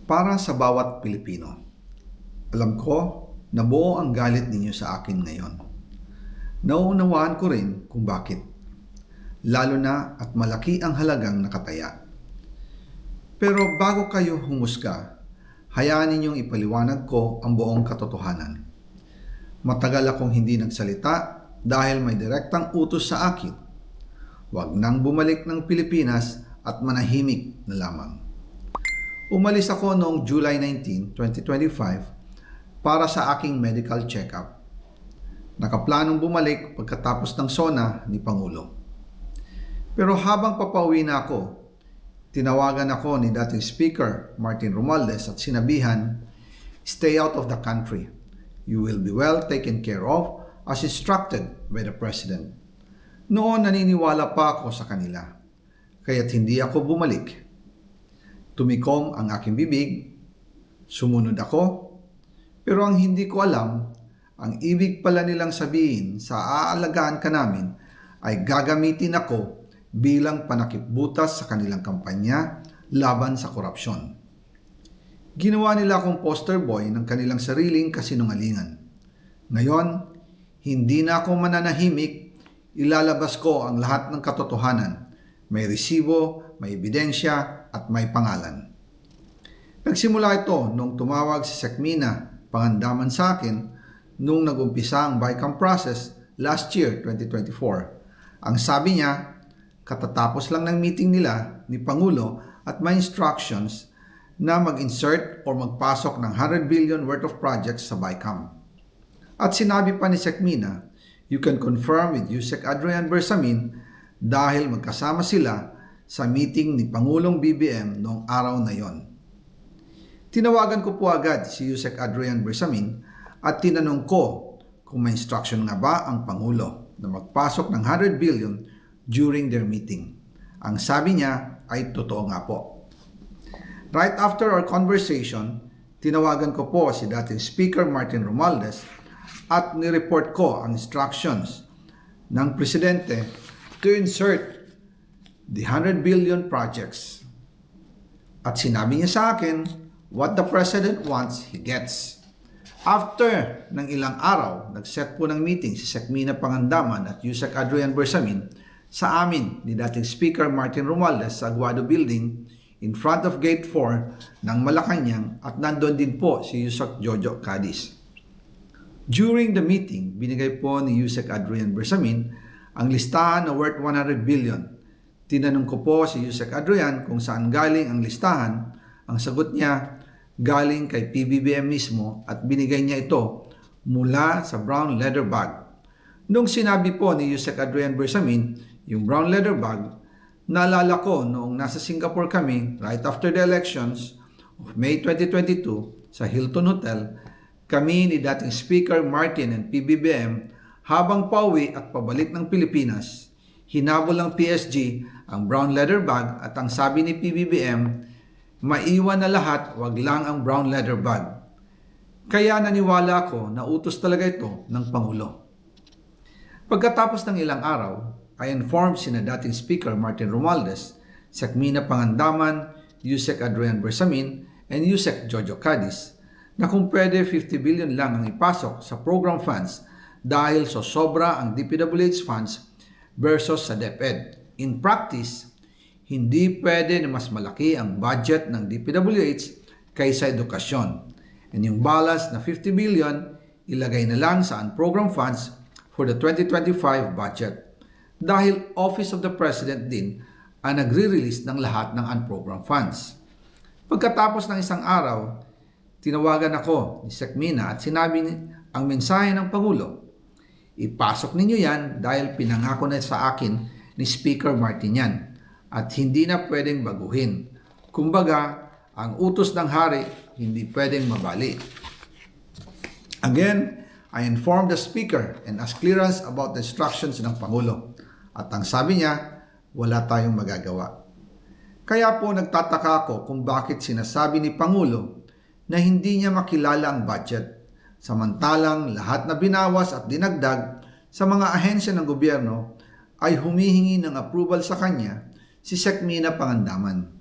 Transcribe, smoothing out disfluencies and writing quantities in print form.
Para sa bawat Pilipino, alam ko na buo ang galit ninyo sa akin ngayon. Nauunawaan ko rin kung bakit, lalo na at malaki ang halagang nakataya. Pero bago kayo humusga, hayaan ninyong ipaliwanag ko ang buong katotohanan. Matagal akong hindi nagsalita dahil may direktang utos sa akin. Huwag nang bumalik ng Pilipinas at manahimik na lamang. Umalis ako noong July 19, 2025 para sa aking medical check-up. Nakaplanong bumalik pagkatapos ng SONA ni Pangulo. Pero habang papauwi na ako, tinawagan ako ni dating Speaker Martin Romualdez at sinabihan, "Stay out of the country. You will be well taken care of as instructed by the President." Noon naniniwala pa ako sa kanila, kaya't hindi ako bumalik. Tumikom ang aking bibig, sumunod ako, pero ang hindi ko alam, ang ibig pala nilang sabihin sa aalagaan ka namin ay gagamitin ako bilang panakipbutas sa kanilang kampanya laban sa korupsyon. Ginawa nila akong poster boy ng kanilang sariling kasinungalingan. Ngayon, hindi na ako mananahimik, ilalabas ko ang lahat ng katotohanan. May resibo, may ebidensya, at may pangalan. Nagsimula ito nung tumawag si Sekmina Pangandaman sa akin nung nagumpisa ang BICAM process last year, 2024. Ang sabi niya, katatapos lang ng meeting nila ni Pangulo at may instructions na mag-insert or magpasok ng 100 billion worth of projects sa BICAM. At sinabi pa ni Sekmina, you can confirm with Yusek Adrian Bersamin dahil magkasama sila sa meeting ni Pangulong BBM noong araw na yon. Tinawagan ko po agad si Yusek Adrian Bersamin at tinanong ko kung may instruction nga ba ang Pangulo na magpasok ng 100 billion during their meeting. Ang sabi niya ay totoo nga po. Right after our conversation, tinawagan ko po si dating Speaker Martin Romualdez at nireport ko ang instructions ng Presidente to insert the 100 billion projects. At sinabi niya sa akin, what the President wants, he gets. After ng ilang araw, nag-set po ng meeting si Sekmina Pangandaman at Yusek Adrian Bersamin sa amin ni dating Speaker Martin Romualdez sa Aguado Building in front of Gate 4 ng Malacanang at nandun din po si Yusek Jojo Cadiz. During the meeting, binigay po ni Yusek Adrian Bersamin ang listahan na worth 100 billion. Tinanong ko po si Yusek Adrian kung saan galing ang listahan. Ang sagot niya, galing kay PBBM mismo at binigay niya ito mula sa brown leather bag. Nung sinabi po ni Yusek Adrian Bersamin yung brown leather bag, naalala ko noong nasa Singapore kami right after the elections of May 2022 sa Hilton Hotel, kami ni dating Speaker Martin and PBBM habang pauwi at pabalik ng Pilipinas, hinabol ng PSG ang brown leather bag at ang sabi ni PBBM, maiwan na lahat, wag lang ang brown leather bag. Kaya naniwala ako na utos talaga ito ng Pangulo. Pagkatapos ng ilang araw, I informed sina dating Speaker Martin Romualdez, Sekmina Pangandaman, Yusek Adrian Bersamin, and Yusek Jojo Cadiz na kung pwede 50 billion lang ang ipasok sa program funds dahil sobra ang DPWH funds versus sa DepEd. In practice, hindi pwede na mas malaki ang budget ng DPWH kaysa edukasyon. And yung balance na 50 billion, ilagay na lang sa unprogrammed funds for the 2025 budget. Dahil Office of the President din ang nagre-release ng lahat ng unprogrammed funds. Pagkatapos ng isang araw, tinawagan ako ni Sekmina at sinabi ang mensahe ng Pangulo, ipasok ninyo yan dahil pinangako na sa akin ni Speaker Martin yan at hindi na pwedeng baguhin. Kumbaga, ang utos ng hari hindi pwedeng mabali. Again, I informed the Speaker and asked clearance about the instructions ng Pangulo. At ang sabi niya, wala tayong magagawa. Kaya po nagtataka ako kung bakit sinasabi ni Pangulo na hindi niya makilala ang budget, samantalang lahat na binawas at dinagdag sa mga ahensya ng gobyerno ay humihingi ng approval sa kanya si Sekmina Pangandaman.